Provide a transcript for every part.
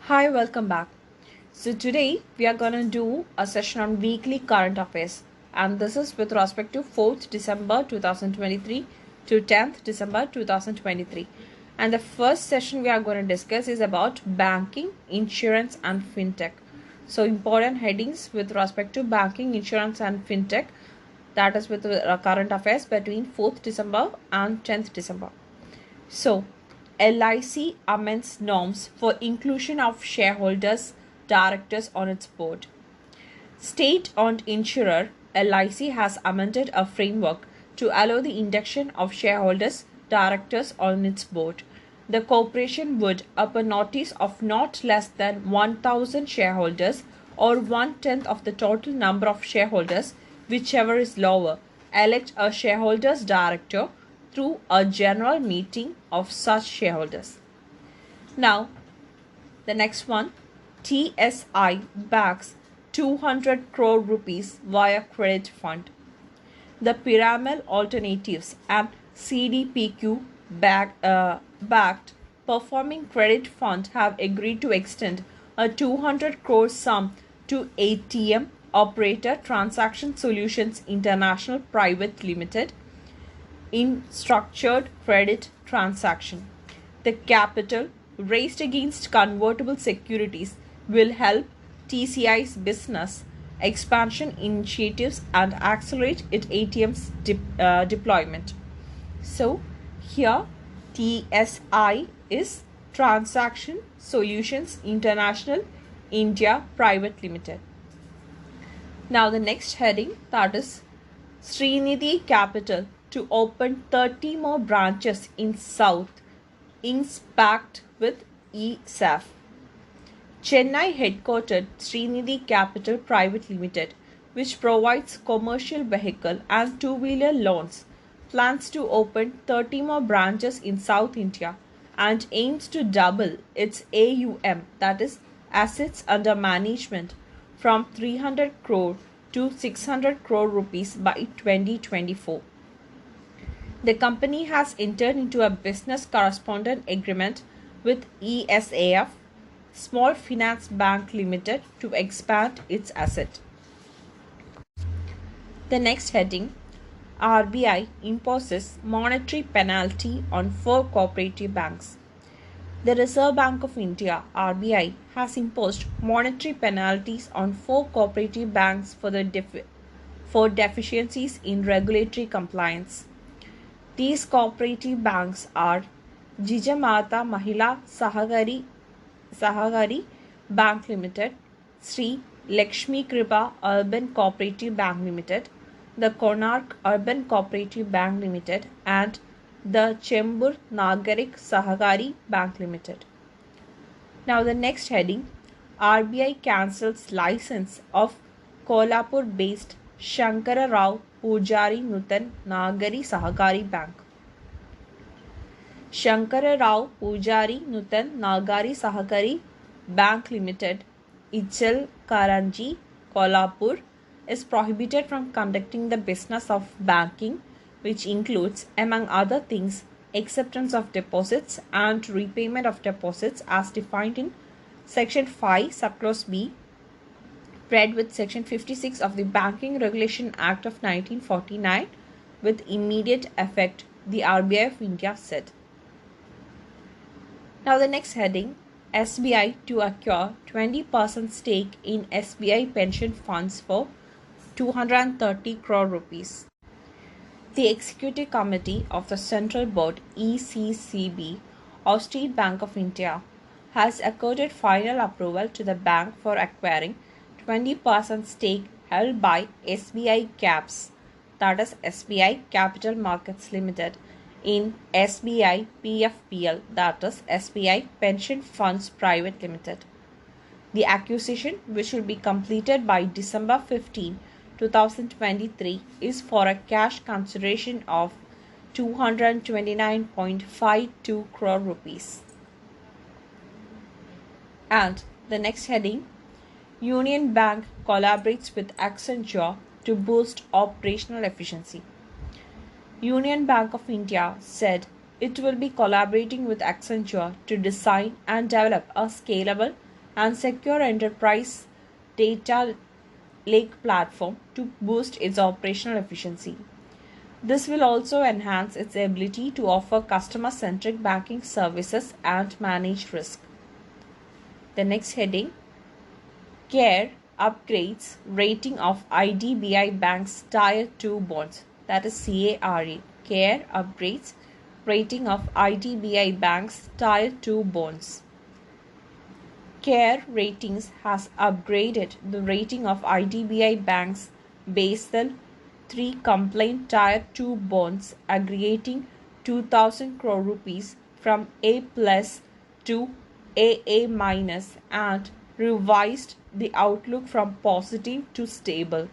Hi, welcome back. So today we are going to do a session on weekly current affairs, and this is with respect to 4th December 2023 to 10th December 2023. And the first session we are going to discuss is about banking, insurance and fintech. So important headings with respect to banking, insurance and fintech, that is with current affairs between 4th December and 10th December. So, LIC amends norms for inclusion of shareholders, directors on its board. State-owned insurer LIC has amended a framework to allow the induction of shareholders, directors on its board. The corporation would, upon notice of not less than 1,000 shareholders or 1/10 of the total number of shareholders, whichever is lower, elect a shareholders director through a general meeting of such shareholders. Now, the next one, TSI backs 200 crore rupees via credit fund. The Piramal Alternatives and CDPQ backed performing credit fund have agreed to extend a 200 crore sum to ATM operator Transaction Solutions International Private Limited in structured credit transaction. The capital raised against convertible securities will help TCI's business expansion initiatives and accelerate its ATM's deployment. So here TSI is Transaction Solutions International India Private Limited. Now the next heading, that is Srinidhi Capital to open 30 more branches in South, inks packed with ESAF. Chennai headquartered Srinidhi Capital Private Limited, which provides commercial vehicle and two-wheeler loans, plans to open 30 more branches in South India and aims to double its AUM, that is assets under management, from 300 crore to 600 crore rupees by 2024. The company has entered into a business correspondent agreement with ESAF, Small Finance Bank Limited, to expand its asset. The next heading, RBI imposes monetary penalty on 4 cooperative banks. The Reserve Bank of India (RBI) has imposed monetary penalties on 4 cooperative banks for deficiencies in regulatory compliance. These cooperative banks are Jijamata Mahila Sahagari Bank Limited, Sri Lakshmi Kripa Urban Cooperative Bank Limited, the Konark Urban Cooperative Bank Limited, and the Chembur Nagarik Sahagari Bank Limited. Now the next heading, RBI cancels license of Kolhapur-based Shankara Rao Pujari Nutan Nagari Sahagari Bank. Shankara Rao Pujari Nutan Nagari Sahagari Bank Limited, Ichal Karanji, Kolhapur, is prohibited from conducting the business of banking, which includes, among other things, acceptance of deposits and repayment of deposits as defined in Section 5, Subclause B, read with Section 56 of the Banking Regulation Act of 1949 with immediate effect, the RBI of India said. Now the next heading, SBI to acquire 20% stake in SBI pension funds for 230 crore rupees. The Executive Committee of the Central Board ECCB of State Bank of India has accorded final approval to the bank for acquiring 20% stake held by SBI CAPS, that is SBI Capital Markets Limited, in SBI PFPL, that is SBI Pension Funds Private Limited. The acquisition, which will be completed by December 15, 2023, is for a cash consideration of 229.52 crore rupees. And the next heading, Union Bank collaborates with Accenture to boost operational efficiency. Union Bank of India said it will be collaborating with Accenture to design and develop a scalable and secure enterprise data lake platform to boost its operational efficiency. This will also enhance its ability to offer customer-centric banking services and manage risk. The next heading, CARE upgrades rating of IDBI Bank's Tier 2 bonds, that is CARE. CARE upgrades rating of IDBI Bank's Tier 2 bonds. CARE Ratings has upgraded the rating of IDBI Bank's Basel 3 compliant Tier 2 bonds aggregating 2,000 crore rupees from A plus to AA minus and revised the outlook from positive to stable.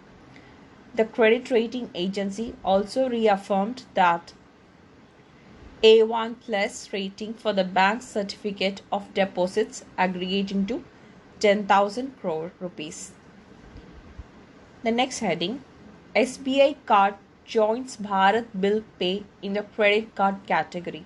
The credit rating agency also reaffirmed that A1 plus rating for the bank's certificate of deposits aggregating to 10,000 crore rupees. The next heading, SBI card joins Bharat Bill Pay in the credit card category.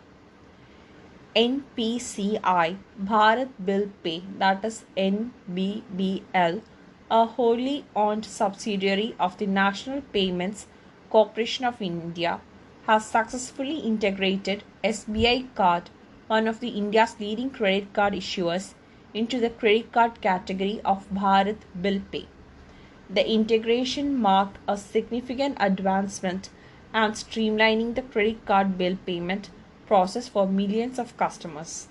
NPCI Bharat Bill Pay, that is NBBL, a wholly owned subsidiary of the National Payments Corporation of India, has successfully integrated SBI Card, one of the India's leading credit card issuers, into the credit card category of Bharat Bill Pay. The integration marked a significant advancement and streamlining the credit card bill payment process for millions of customers.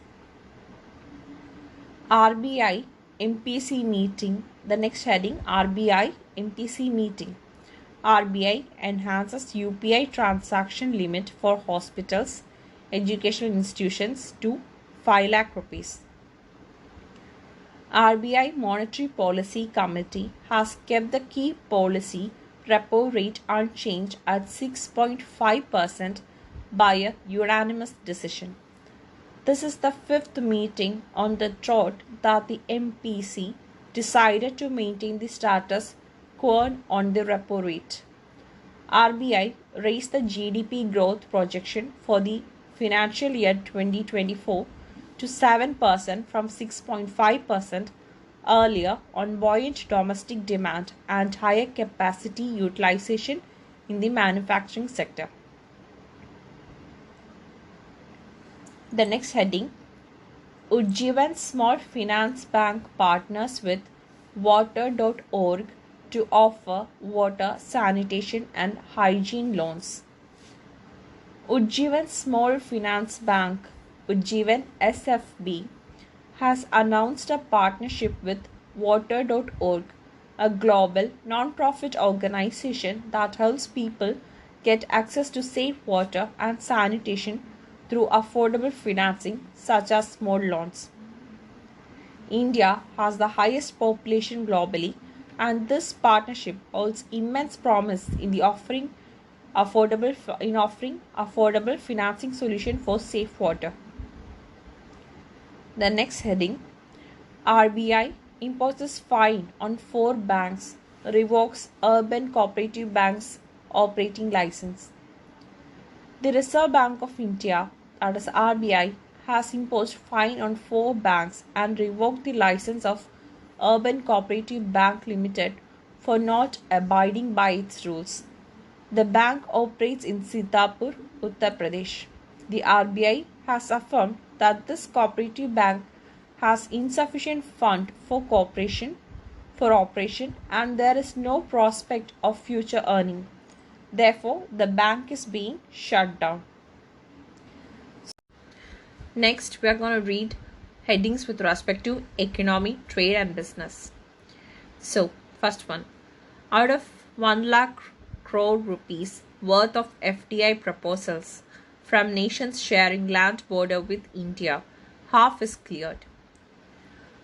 RBI MPC meeting. The next heading, RBI MPC meeting. RBI enhances UPI transaction limit for hospitals, educational institutions to 5 lakh rupees. RBI Monetary Policy Committee has kept the key policy repo rate unchanged at 6.5% by a unanimous decision. This is the fifth meeting on the trot that the MPC decided to maintain the status quo on the repo rate. RBI raised the GDP growth projection for the financial year 2024 to 7% from 6.5% earlier on buoyant domestic demand and higher capacity utilization in the manufacturing sector. The next heading, Ujjivan Small Finance Bank partners with Water.org to offer water, sanitation and hygiene loans. Ujjivan Small Finance Bank, Ujjivan SFB, has announced a partnership with Water.org, a global non-profit organization that helps people get access to safe water and sanitation through affordable financing such as small loans. India has the highest population globally, and this partnership holds immense promise in offering affordable financing solution for safe water. The next heading, RBI imposes fine on 4 banks, revokes Urban Cooperative Bank's operating license. The Reserve Bank of India, that is RBI, has imposed fine on 4 banks and revoked the license of Urban Cooperative Bank Limited for not abiding by its rules. The bank operates in Sitapur, Uttar Pradesh. The RBI has affirmed that this cooperative bank has insufficient fund for operation and there is no prospect of future earning. Therefore, the bank is being shut down. Next, we are going to read headings with respect to economy, trade and business. So, first one, out of 1 lakh crore rupees worth of FDI proposals from nations sharing land border with India, half is cleared.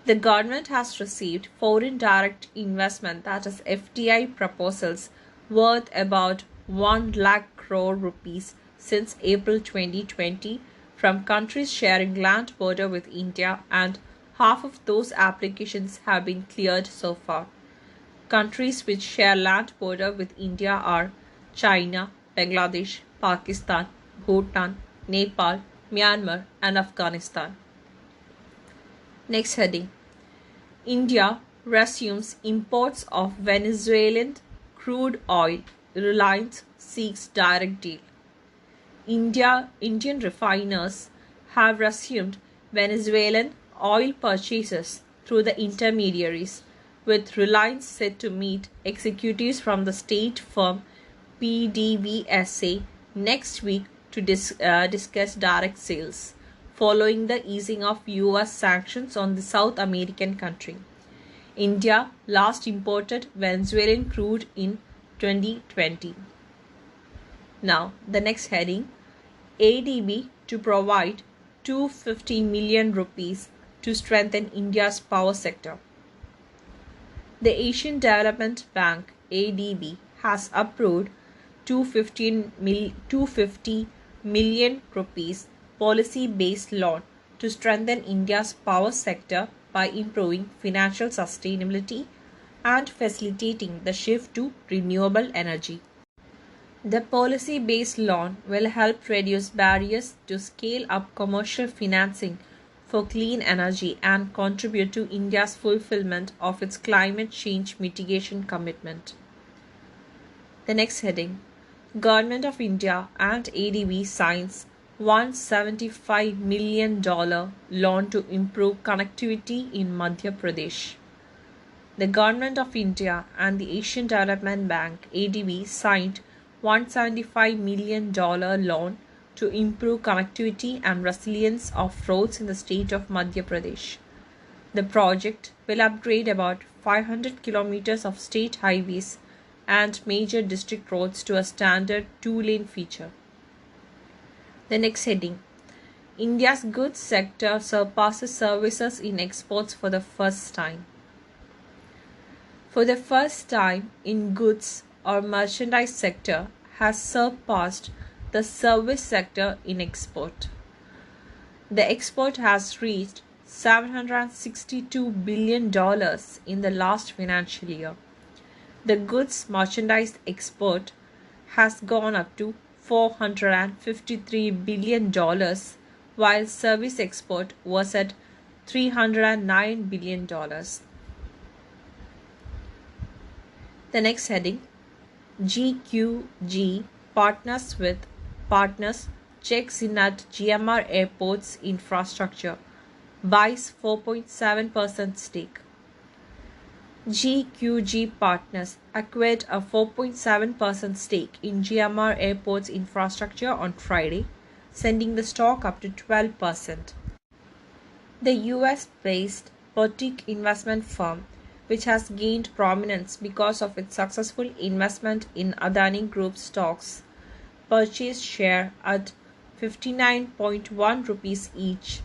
The government has received foreign direct investment, that is FDI proposals worth about 1 lakh crore rupees since April 2020 from countries sharing land border with India, and half of those applications have been cleared so far. Countries which share land border with India are China, Bangladesh, Pakistan, Bhutan, Nepal, Myanmar and Afghanistan. Next heading, India resumes imports of Venezuelan crude oil. Reliance seeks direct deal. Indian refiners have resumed Venezuelan oil purchases through the intermediaries, with Reliance set to meet executives from the state firm PDVSA next week to discuss direct sales, following the easing of US sanctions on the South American country. India last imported Venezuelan crude in 2020. Now, the next heading, ADB to provide 250 million rupees to strengthen India's power sector. The Asian Development Bank ADB has approved 250 million rupees policy-based loan to strengthen India's power sector by improving financial sustainability and facilitating the shift to renewable energy. The policy-based loan will help reduce barriers to scale up commercial financing for clean energy and contribute to India's fulfillment of its climate change mitigation commitment. The next heading, Government of India and ADB signs $175 million loan to improve connectivity in Madhya Pradesh. The Government of India and the Asian Development Bank ADB signed $175 million loan to improve connectivity and resilience of roads in the state of Madhya Pradesh. The project will upgrade about 500 kilometers of state highways and major district roads to a standard two-lane feature. The next heading, India's goods sector surpasses services in exports for the first time. For the first time in goods or merchandise sector has surpassed the service sector in export. The export has reached $762 billion in the last financial year. The goods merchandise export has gone up to $453 billion, while service export was at $309 billion. The next heading, GQG partners checks in at GMR Airports Infrastructure, buys 4.7% stake. GQG Partners acquired a 4.7% stake in GMR Airports Infrastructure on Friday, sending the stock up to 12%. The US-based boutique investment firm, which has gained prominence because of its successful investment in Adani Group stocks, purchased share at 59.1 rupees each,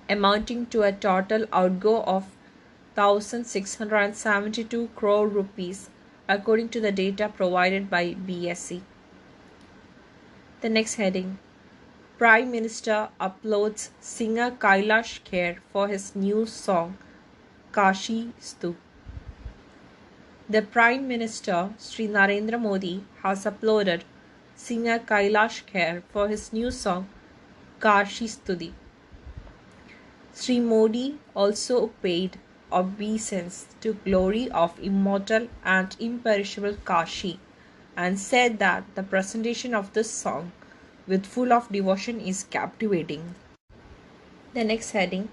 amounting to a total outgo of 1,672 crore rupees, according to the data provided by BSE. The next heading, Prime Minister uploads singer Kailash Kher for his new song Kashi Stu. The Prime Minister Sri Narendra Modi has uploaded singer Kailash Kher for his new song Kashi Studi. Sri Modi also paid obeisance to glory of immortal and imperishable Kashi and said that the presentation of this song with full of devotion is captivating. The next heading,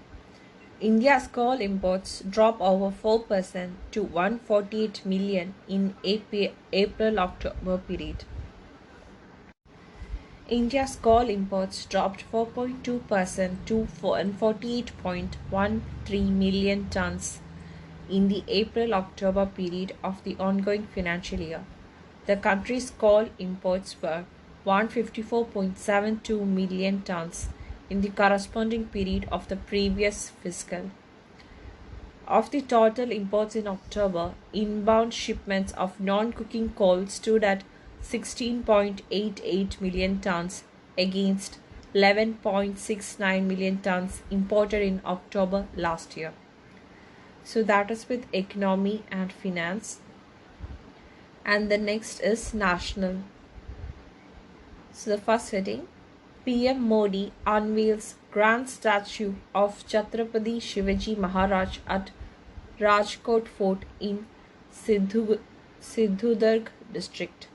India's coal imports drop over 4% to 148 million in April-October period. India's coal imports dropped 4.2% to 48.13 million tons in the April-October period of the ongoing financial year. The country's coal imports were 154.72 million tons in the corresponding period of the previous fiscal. Of the total imports in October, inbound shipments of non-cooking coal stood at 16.88 million tons against 11.69 million tons imported in October last year. So that is with economy and finance. And the next is national. So the first heading, PM Modi unveils grand statue of Chhatrapati Shivaji Maharaj at Rajkot Fort in Siddhudurg district.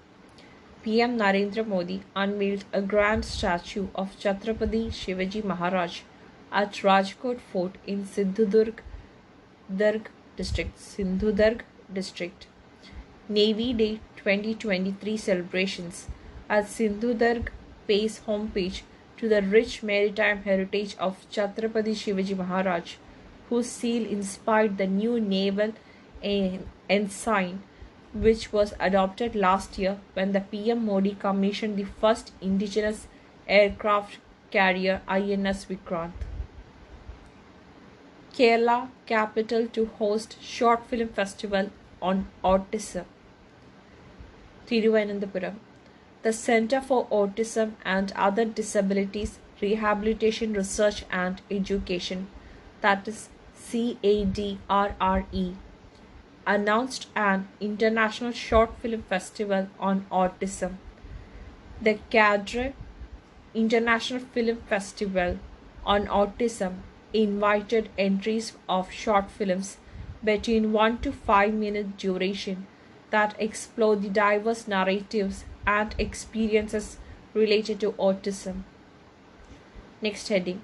PM Narendra Modi unveiled a grand statue of Chhatrapati Shivaji Maharaj at Rajkot Fort in Sindhudurg district. Navy Day 2023 celebrations at Sindhudurg pays homage to the rich maritime heritage of Chhatrapati Shivaji Maharaj, whose seal inspired the new naval ensign, which was adopted last year when the PM Modi commissioned the first indigenous aircraft carrier INS Vikrant. Kerala capital to host short film festival on autism. Thiruvananthapuram. The Center for Autism and Other Disabilities Rehabilitation Research and Education, that is CADRRE, announced an international short film festival on autism. The CADRE International Film Festival on Autism invited entries of short films between 1 to 5 minute duration that explore the diverse narratives and experiences related to autism. Next heading: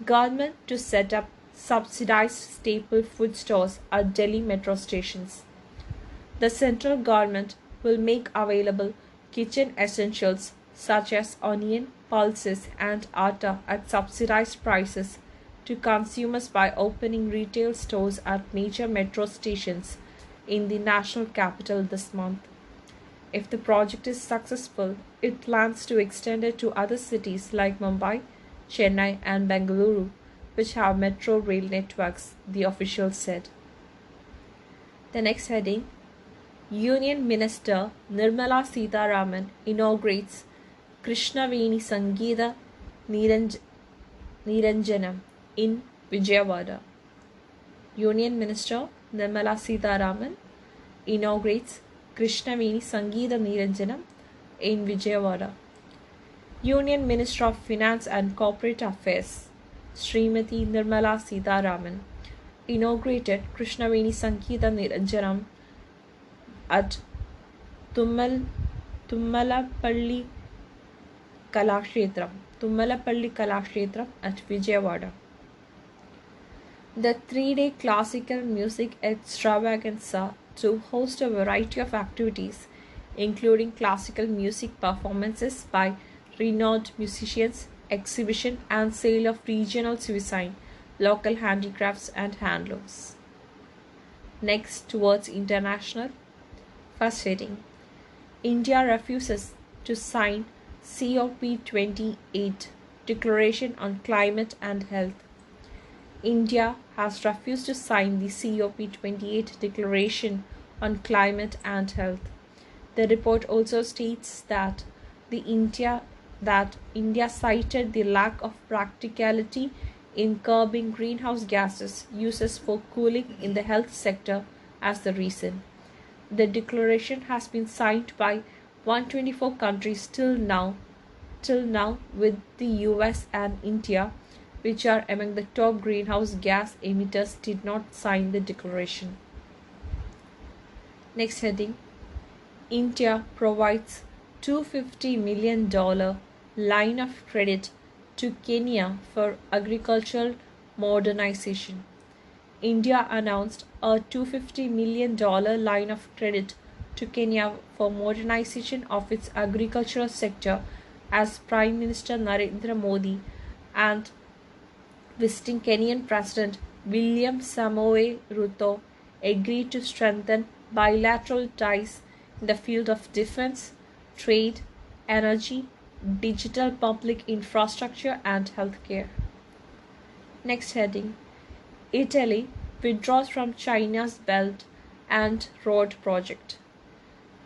Government to set up subsidized staple food stores at Delhi metro stations. The central government will make available kitchen essentials such as onion, pulses, and atta at subsidized prices to consumers by opening retail stores at major metro stations in the national capital this month. If the project is successful, it plans to extend it to other cities like Mumbai, Chennai, and Bengaluru, which have metro rail networks, the official said. The next heading: Union Minister Nirmala Sitharaman inaugurates Krishnaveni Sangeeta Niranjanam in Vijayawada. Union Minister Nirmala Sitharaman inaugurates Krishnaveni Sangeeta Niranjanam in Vijayawada. Union Minister of Finance and Corporate Affairs Srimati Nirmala Sitharaman inaugurated Krishnaveni Sangeeta Niranjanam at Tummalapalli Kalakshetram at Vijayawada. The 3-day classical music extravaganza to host a variety of activities, including classical music performances by renowned musicians, exhibition and sale of regional cuisine, local handicrafts and handlooms. Next, towards international. First heading: India refuses to sign COP28 Declaration on Climate and Health. India has refused to sign the COP28 Declaration on Climate and Health. The report also states that India cited the lack of practicality in curbing greenhouse gases uses for cooling in the health sector as the reason. The declaration has been signed by 124 countries till now, with the US and India, which are among the top greenhouse gas emitters, did not sign the declaration. Next heading: India provides $250 million line of credit to Kenya for agricultural modernization. India announced a $250 million line of credit to Kenya for modernization of its agricultural sector as Prime Minister Narendra Modi and visiting Kenyan President William Samoei Ruto agreed to strengthen bilateral ties in the field of defense, trade, energy, digital public infrastructure and healthcare. Next heading: Italy withdraws from China's Belt and Road project.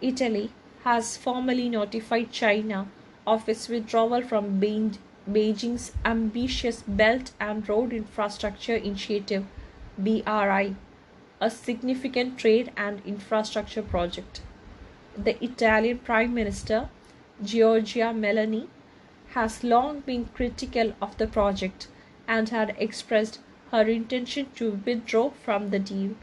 Italy has formally notified China of its withdrawal from Beijing's ambitious Belt and Road Infrastructure Initiative (BRI), a significant trade and infrastructure project. The Italian Prime Minister Giorgia Meloni has long been critical of the project and had expressed her intention to withdraw from the deal,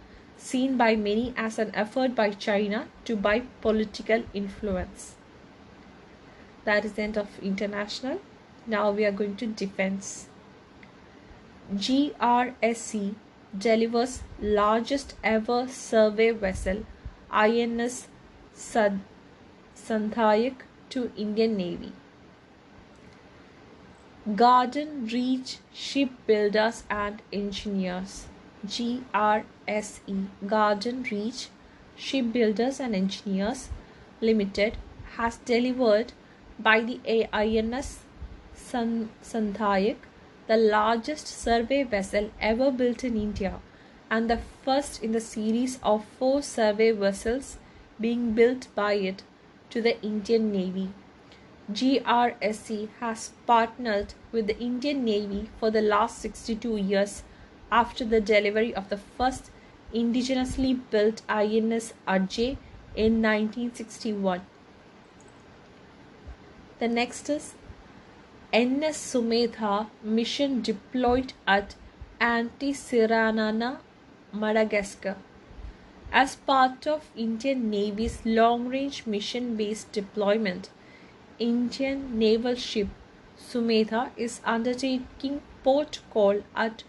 seen by many as an effort by China to buy political influence. That is the end of international. Now we are going to defense. GRSC delivers largest ever survey vessel INS Sandhayak to Indian Navy. Garden Reach Shipbuilders and Engineers. GRSE Garden Reach Shipbuilders and Engineers Limited has delivered by the INS Sandhayak the largest survey vessel ever built in India and the first in the series of 4 survey vessels being built by it to the Indian Navy. GRSC has partnered with the Indian Navy for the last 62 years after the delivery of the first indigenously built INS Ajay in 1961. The next is NS Sumedha mission deployed at Antsiranana, Madagascar. As part of Indian Navy's long-range mission-based deployment, Indian naval ship Sumedha is undertaking port call at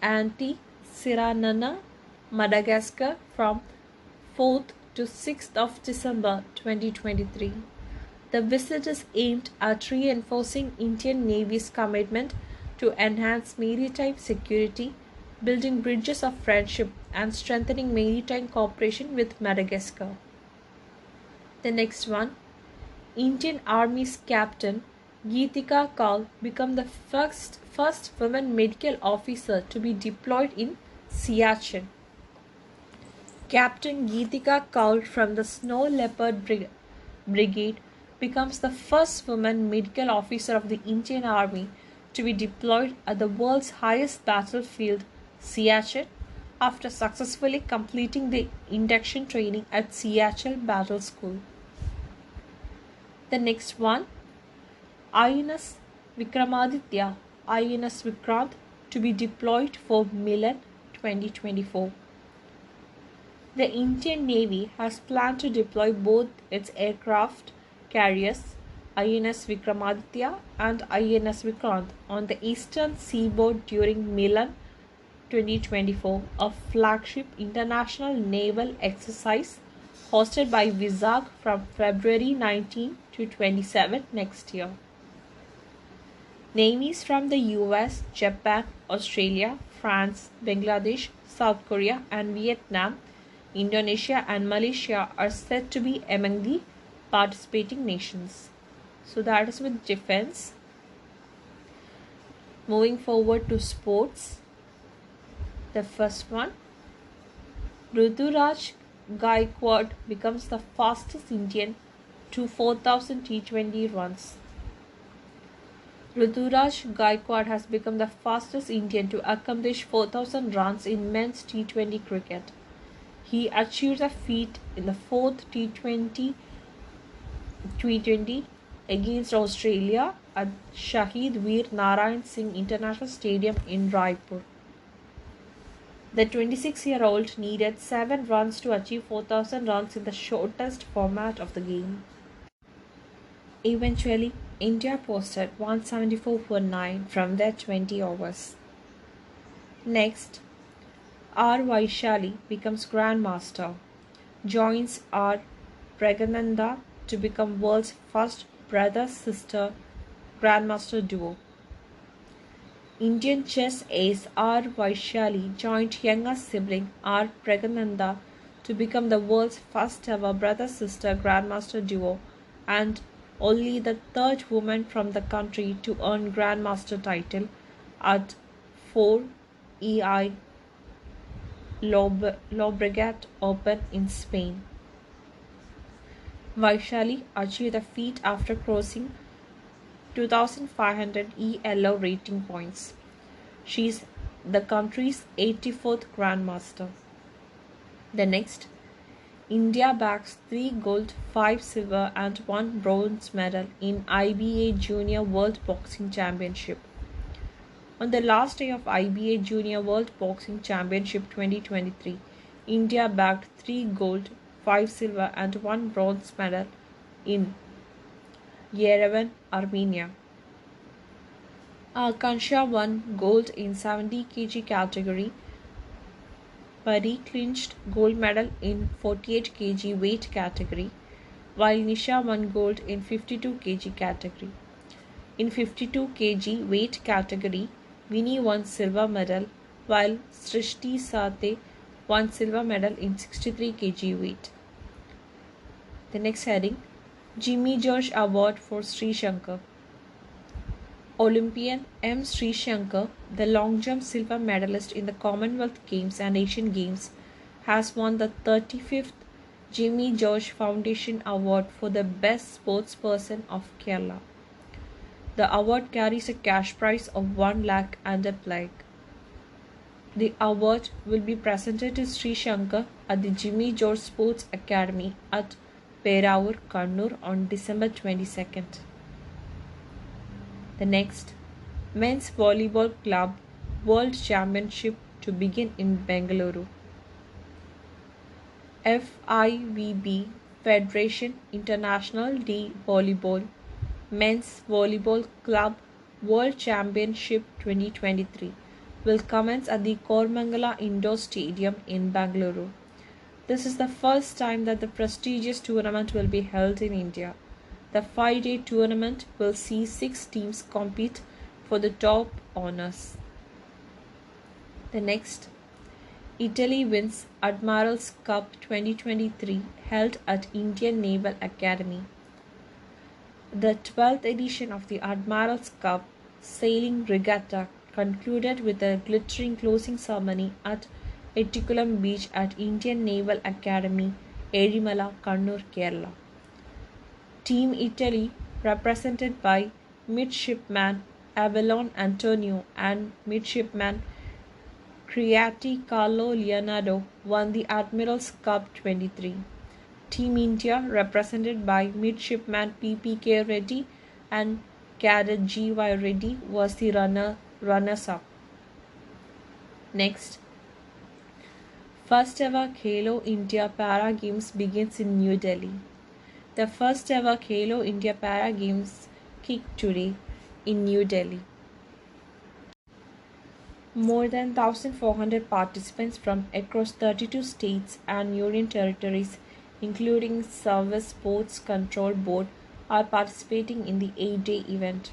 Antsiranana, Madagascar from 4th to 6th of December 2023. The visit is aimed at reinforcing Indian Navy's commitment to enhance maritime security, building bridges of friendship, and strengthening maritime cooperation with Madagascar. The next one, Indian Army's Captain Geetika Kaul became the first woman medical officer to be deployed in Siachen. Captain Geetika Kaul from the Snow Leopard Brigade becomes the first woman medical officer of the Indian Army to be deployed at the world's highest battlefield, Siachen, after successfully completing the induction training at Siachen Battle School. The next one, INS Vikramaditya, INS Vikrant, to be deployed for Milan 2024. The Indian Navy has planned to deploy both its aircraft carriers, INS Vikramaditya and INS Vikrant, on the eastern seaboard during Milan 2024, a flagship international naval exercise hosted by Vizag from February 19 to 27 next year. Navies from the US, Japan, Australia, France, Bangladesh, South Korea, and Vietnam, Indonesia, and Malaysia are said to be among the participating nations. So that is with defense. Moving forward to sports. The first one, Ruturaj Gaikwad becomes the fastest Indian to 4,000 T20 runs. Ruturaj Gaikwad has become the fastest Indian to accomplish 4,000 runs in men's T20 cricket. He achieved the feat in the 4th T20 against Australia at Shahid Veer Narayan Singh International Stadium in Raipur. The 26-year-old needed 7 runs to achieve 4,000 runs in the shortest format of the game. Eventually, India posted 174 for 9 from their 20 overs. Next, R. Vaishali becomes Grandmaster, joins R. Pragananda to become world's first brother-sister Grandmaster duo. Indian chess ace R. Vaishali joined younger sibling R. Pragananda to become the world's first ever brother-sister Grandmaster duo and only the 3rd woman from the country to earn Grandmaster title at 4 EI Llobregat Open in Spain. Vaishali achieved the feat after crossing 2,500 ELO rating points. She is the country's 84th Grandmaster. The next, India bags 3 gold, 5 silver and 1 bronze medal in IBA Junior World Boxing Championship. On the last day of IBA Junior World Boxing Championship 2023, India bagged 3 gold, 5 silver, and 1 bronze medal in Yerevan, Armenia. Akansha won gold in 70 kg category. Pari clinched gold medal in 48 kg weight category, while Nisha won gold in 52 kg category. In 52 kg weight category, Vinny won silver medal, while Srishti Sathe won silver medal in 63 kg weight. The next heading, Jimmy George Award for Sri Shankar. Olympian M. Sri Shankar, the long jump silver medalist in the Commonwealth Games and Asian Games, has won the 35th Jimmy George Foundation Award for the Best Sportsperson of Kerala. The award carries a cash prize of 1 lakh and a plaque. The award will be presented to Sri Shankar at the Jimmy George Sports Academy at Peravur, Kannur on December 22nd. The next, Men's Volleyball Club World Championship to begin in Bengaluru. FIVB Federation International D Volleyball Men's Volleyball Club World Championship 2023 will commence at the Kormangala Indoor Stadium in Bengaluru. This is the first time that the prestigious tournament will be held in India. The 5-day tournament will see 6 teams compete for the top honors. The next, Italy wins Admirals Cup 2023 held at Indian Naval Academy. The 12th edition of the Admirals Cup Sailing Regatta concluded with a glittering closing ceremony at Ettikulam Beach at Indian Naval Academy, Erimala, Kannur, Kerala. Team Italy, represented by Midshipman Avalon Antonio and Midshipman Criati Carlo Leonardo, won the Admirals Cup 23. Team India, represented by Midshipman P.P.K. Reddy and Cadet G.Y. Reddy, was the runners-up. Next, first ever Khelo India Para Games begins in New Delhi. The first ever Khelo India Para Games kicked today in New Delhi. More than 1,400 participants from across 32 states and union territories, including Service Sports Control Board, are participating in the 8-day event.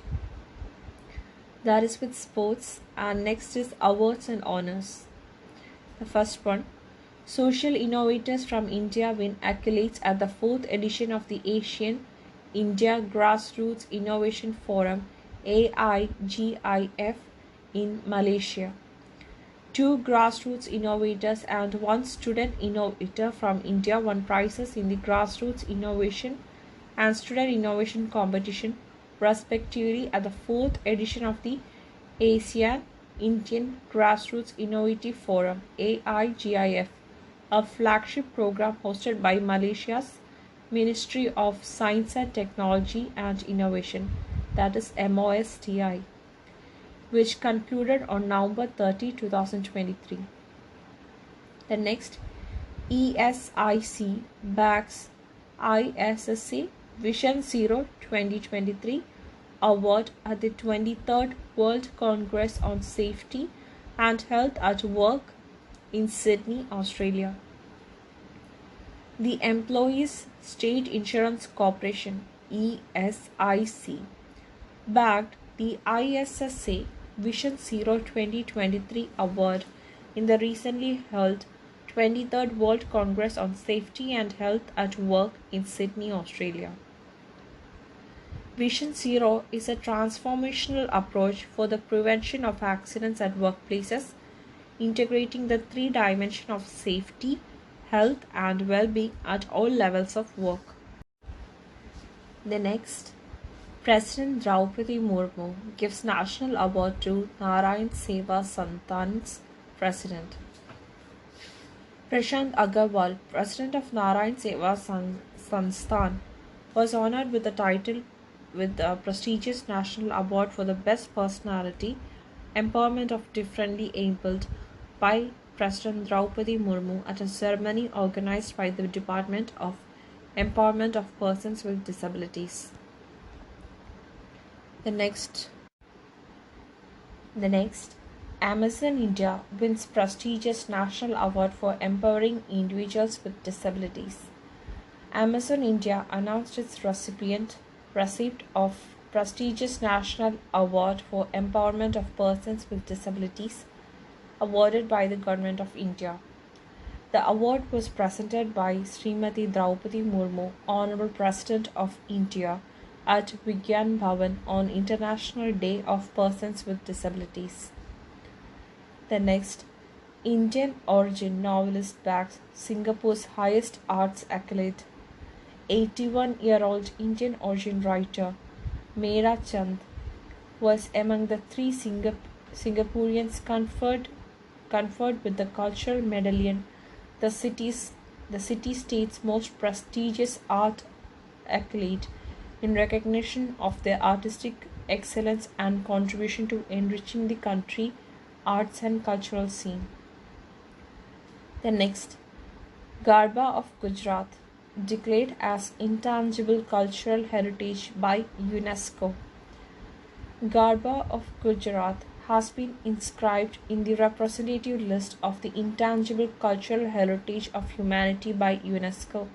That is with sports, and next is awards and honors. The first one, social innovators from India win accolades at the 4th edition of the Asian India Grassroots Innovation Forum AIGIF in Malaysia. 2 grassroots innovators and 1 student innovator from India won prizes in the Grassroots Innovation and Student Innovation Competition, respectively, at the 4th edition of the ASEAN Indian Grassroots Innovative Forum AIGIF, a flagship program hosted by Malaysia's Ministry of Science and Technology and Innovation, that is MOSTI, which concluded on November 30, 2023. The next, ESIC backs ISSA Vision Zero 2023 award at the 23rd World Congress on Safety and Health at Work in Sydney, Australia. The Employees State Insurance Corporation ESIC backed the ISSA Vision Zero 2023 award in the recently held 23rd World Congress on Safety and Health at Work in Sydney, Australia. Vision Zero is a transformational approach for the prevention of accidents at workplaces, integrating the 3 dimensions of safety, health, and well-being at all levels of work. The next, President Draupadi Murmu gives National Award to Narayan Seva Santhan's president. Prashant Agarwal, president of Narayan Seva Sansthan, was honored with the title with the prestigious National Award for the Best Personality, Empowerment of Differently Abled by President Draupadi Murmu at a ceremony organized by the Department of Empowerment of Persons with Disabilities. The next, Amazon India wins prestigious national award for empowering individuals with disabilities. Amazon India announced its receipt of prestigious national award for empowerment of persons with disabilities awarded by the Government of India. The award was presented by Srimati Draupadi Murmu, Honorable President of India, at Vigyan Bhavan on International Day of Persons with Disabilities. The next, Indian origin novelist bags Singapore's highest arts accolade. 81-year-old Indian origin writer Meera Chand was among the three Singaporeans conferred with the Cultural Medallion, the city-state's most prestigious art accolade, in recognition of their artistic excellence and contribution to enriching the country arts and cultural scene. The next, Garba of Gujarat, declared as intangible cultural heritage by UNESCO. Garba of Gujarat has been inscribed in the representative list of the intangible cultural heritage of humanity by UNESCO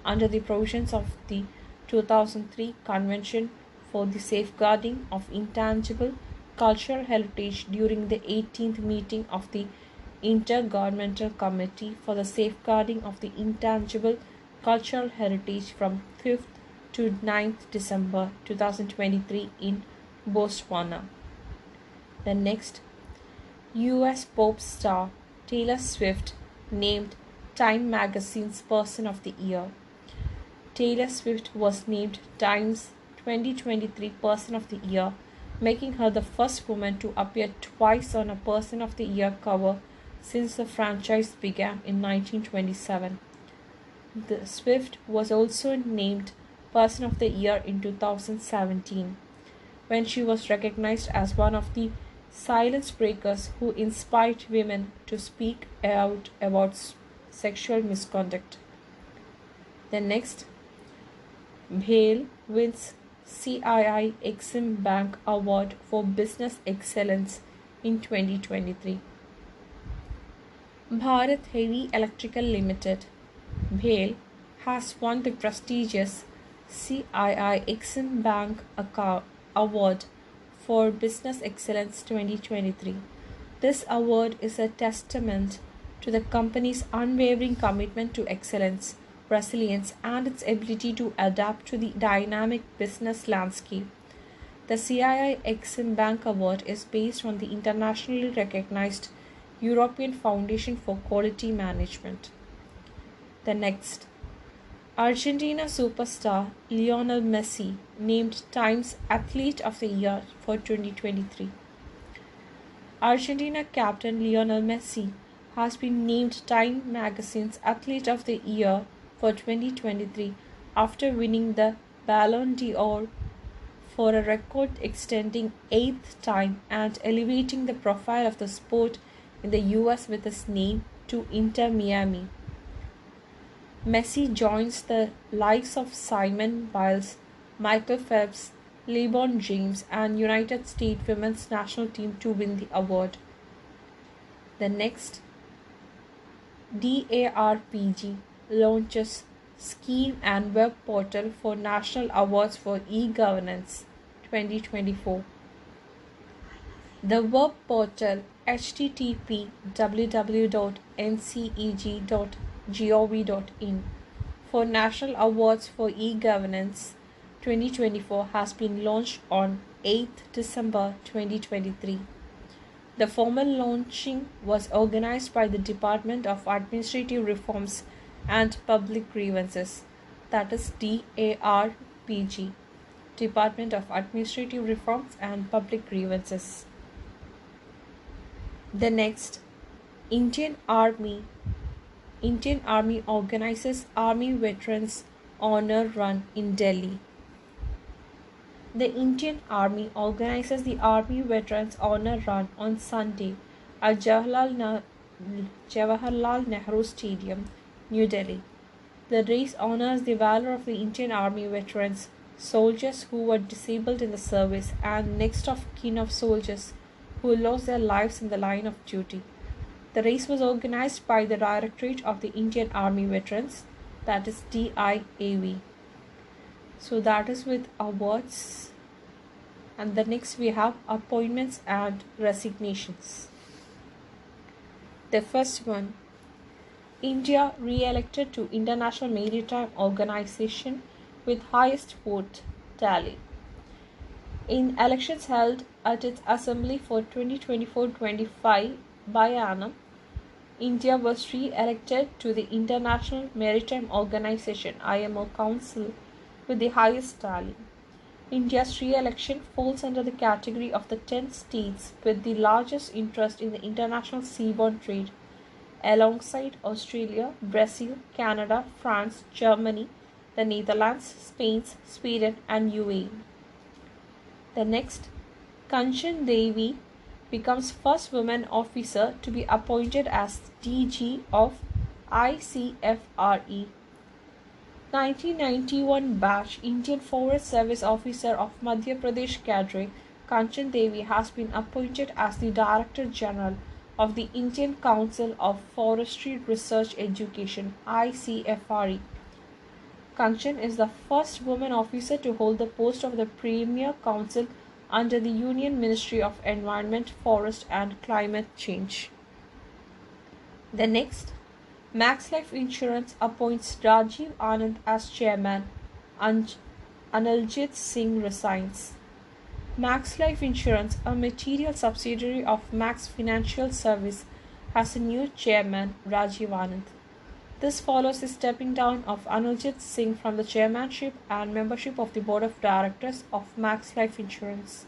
under the provisions of the 2003 Convention for the Safeguarding of Intangible Cultural Heritage during the 18th meeting of the Intergovernmental Committee for the Safeguarding of the Intangible Cultural Heritage from 5th to 9th December 2023 in Botswana. The next, US pop star Taylor Swift named Time Magazine's Person of the Year. Taylor Swift was named Time's 2023 Person of the Year, making her the first woman to appear twice on a Person of the Year cover since the franchise began in 1927. The Swift was also named Person of the Year in 2017, when she was recognized as one of the silence breakers who inspired women to speak out about sexual misconduct. The next, BHEL wins CII Exim Bank Award for Business Excellence in 2023. Bharat Heavy Electrical Limited, BHEL, has won the prestigious CII Exim Bank Award for Business Excellence 2023. This award is a testament to the company's unwavering commitment to excellence, resilience, and its ability to adapt to the dynamic business landscape. The CII Exim Bank Award is based on the internationally recognized European Foundation for Quality Management. The next, Argentina superstar Lionel Messi named Time's Athlete of the Year for 2023. Argentina captain Lionel Messi has been named Time Magazine's Athlete of the Year for 2023 after winning the Ballon d'Or for a record-extending 8th time and elevating the profile of the sport in the US with his name to Inter Miami. Messi joins the likes of Simone Biles, Michael Phelps, LeBron James, and United States women's national team to win the award. The next, DARPG launches scheme and web portal for National Awards for E-Governance 2024. The web portal http://www.nceg.gov.in for National Awards for E-Governance 2024 has been launched on 8th December 2023. The formal launching was organized by the Department of Administrative Reforms and Public Grievances, that is DARPG, Department of Administrative Reforms and Public Grievances. The next, Indian Army organizes Army Veterans Honor Run in Delhi. The Indian Army organizes the Army Veterans Honor Run on Sunday at Jawaharlal Jawaharlal Nehru Stadium, New Delhi. The race honors the valor of the Indian Army veterans, soldiers who were disabled in the service, and next of kin of soldiers who lost their lives in the line of duty. The race was organized by the Directorate of the Indian Army Veterans, that is DIAV. So that is with awards. And the next we have appointments and resignations. The first one, India re-elected to International Maritime Organization with highest vote tally. In elections held at its assembly for 2024-25 biennium, India was re-elected to the International Maritime Organization (IMO) Council with the highest tally. India's re-election falls under the category of the 10 states with the largest interest in the international seaborne trade, alongside Australia, Brazil, Canada, France, Germany, the Netherlands, Spain, Sweden, and UAE. The next, Kanchan Devi becomes first woman officer to be appointed as DG of ICFRE. 1991 batch Indian Forest Service officer of Madhya Pradesh cadre, Kanchan Devi has been appointed as the Director General of the Indian Council of Forestry Research Education (ICFRE). Kanchan is the first woman officer to hold the post of the Premier Counsel under the Union Ministry of Environment, Forest and Climate Change. The next, Max Life Insurance appoints Rajiv Anand as chairman and Analjit Singh resigns. Max Life Insurance, a material subsidiary of Max Financial Service, has a new chairman, Rajiv Anand. This follows the stepping down of Analjit Singh from the chairmanship and membership of the board of directors of Max Life Insurance.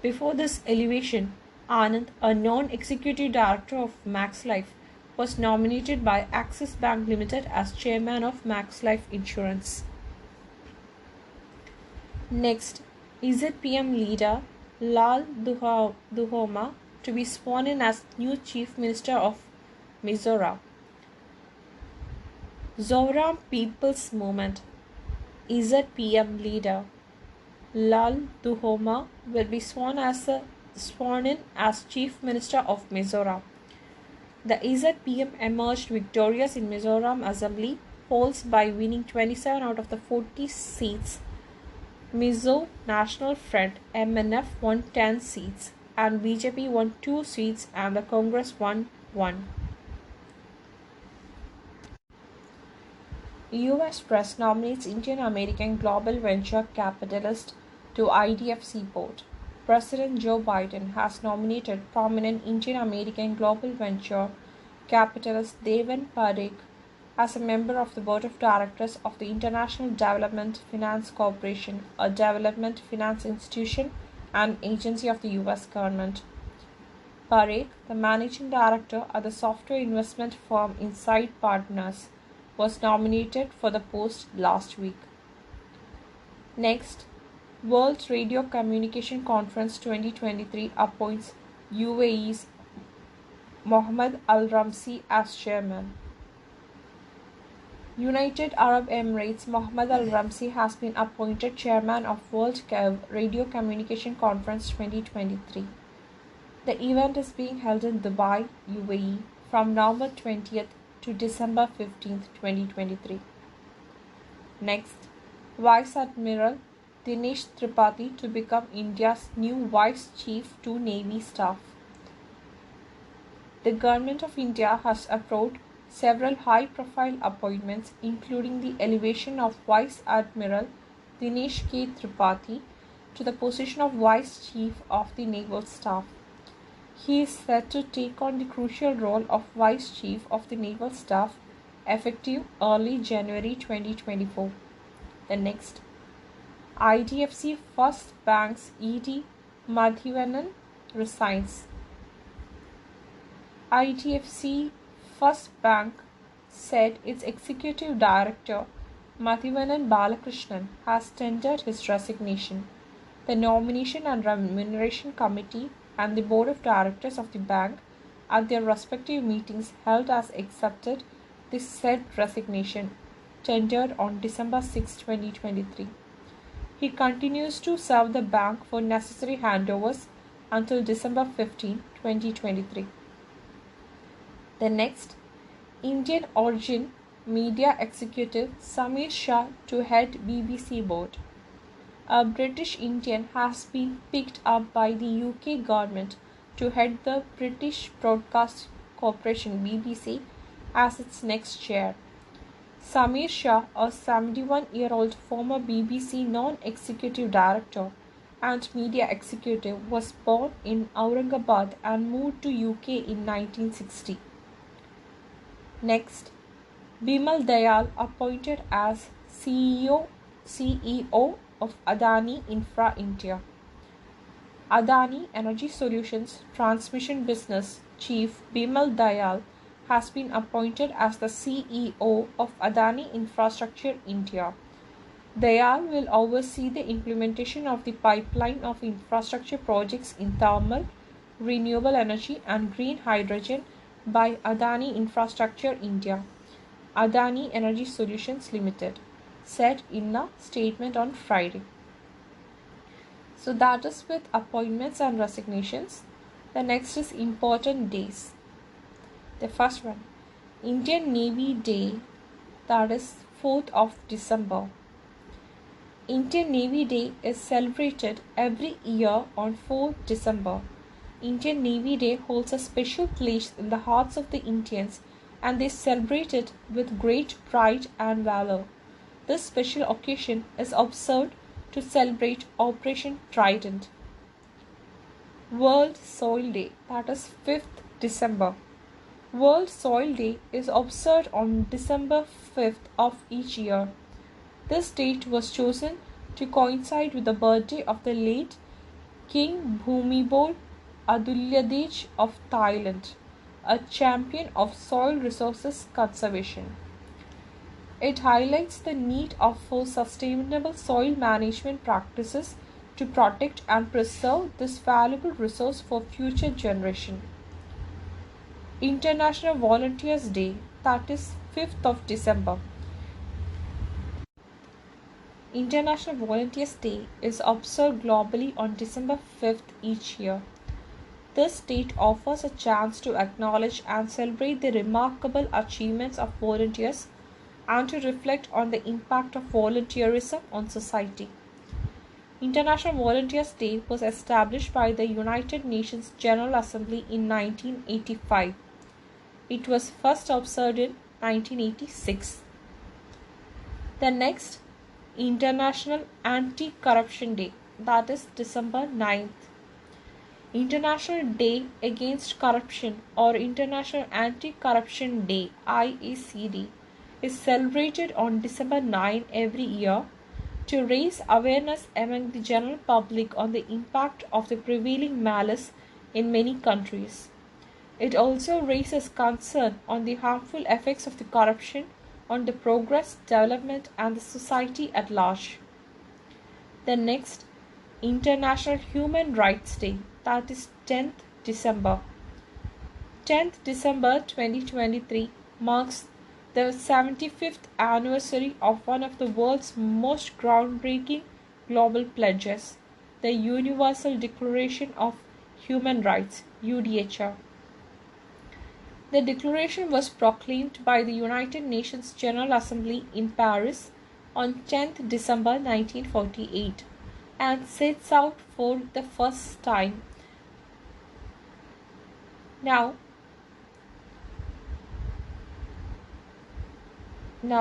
Before this elevation, Anand, a non-executive director of Max Life, was nominated by Axis Bank Limited as chairman of Max Life Insurance. Next, EZPM leader Lal Duhoma to be sworn in as new Chief Minister of Mizoram. Zoram People's Movement EZPM leader Lal Duhoma will be sworn in as Chief Minister of Mizoram. The EZPM emerged victorious in Mizoram Assembly polls by winning 27 out of the 40 seats. Mizo National Front (MNF) won 10 seats, and BJP won 2 seats, and the Congress won 1. US press nominates Indian American global venture capitalist to IDFC board. President Joe Biden has nominated prominent Indian American global venture capitalist Devan Parekh as a member of the board of directors of the International Development Finance Corporation, a development finance institution and agency of the US government. Parekh, the managing director at the software investment firm Insight Partners, was nominated for the post last week. Next, World Radio Communication Conference 2023 appoints UAE's Mohammed Al Ramsi as chairman. United Arab Emirates Mohammed Al Ramsi has been appointed chairman of World Radio Communication Conference 2023. The event is being held in Dubai, UAE from November 20th to December 15th, 2023. Next, Vice Admiral Dinesh Tripathi to become India's new Vice Chief to Navy Staff. The Government of India has approved several high-profile appointments, including the elevation of Vice Admiral Dinesh K. Tripathi to the position of Vice Chief of the Naval Staff. He is set to take on the crucial role of Vice Chief of the Naval Staff effective early January 2024. The next, IDFC First Bank's ED Madhivanan resigns. IDFC First Bank said its executive director Madhivanan Balakrishnan has tendered his resignation. The Nomination and Remuneration Committee and the Board of Directors of the bank at their respective meetings held as accepted the said resignation, tendered on December 6, 2023. He continues to serve the bank for necessary handovers until December 15, 2023. The next, Indian origin media executive Samir Shah to head BBC board. A British Indian has been picked up by the UK government to head the British Broadcast Corporation BBC as its next chair. Samir Shah, a 71-year-old former BBC non-executive director and media executive, was born in Aurangabad and moved to UK in 1960. Next, Bimal Dayal appointed as CEO of Adani Infra India. Adani Energy Solutions Transmission Business Chief Bimal Dayal has been appointed as the CEO of Adani Infrastructure India. Dayal will oversee the implementation of the pipeline of infrastructure projects in thermal, renewable energy and green hydrogen by Adani Infrastructure India, Adani Energy Solutions Limited, said in a statement on Friday. So that is with appointments and resignations. The next is important days. The first one, Indian Navy Day, that is 4th of December. Indian Navy Day is celebrated every year on 4th December. Indian Navy Day holds a special place in the hearts of the Indians and they celebrate it with great pride and valor. This special occasion is observed to celebrate Operation Trident. World Soil Day, that is 5th December. World Soil Day is observed on December 5th of each year. This date was chosen to coincide with the birthday of the late King Bhumibol Adulyadej of Thailand, a champion of soil resources conservation. It highlights the need for sustainable soil management practices to protect and preserve this valuable resource for future generations. International Volunteers Day, that is 5th of December. International Volunteers Day is observed globally on December 5th each year. This date offers a chance to acknowledge and celebrate the remarkable achievements of volunteers and to reflect on the impact of volunteerism on society. International Volunteers Day was established by the United Nations General Assembly in 1985. It was first observed in 1986. The next, International Anti-Corruption Day, that is December 9th. International Day Against Corruption or International Anti-Corruption Day (IACD) is celebrated on December 9 every year to raise awareness among the general public on the impact of the prevailing malice in many countries. It also raises concern on the harmful effects of the corruption on the progress, development and the society at large. The next, International Human Rights Day, that is 10th December. 10th December 2023 marks the 75th anniversary of one of the world's most groundbreaking global pledges, the Universal Declaration of Human Rights, UDHR. The declaration was proclaimed by the United Nations General Assembly in Paris on 10th December 1948 and sets out for the first time. Now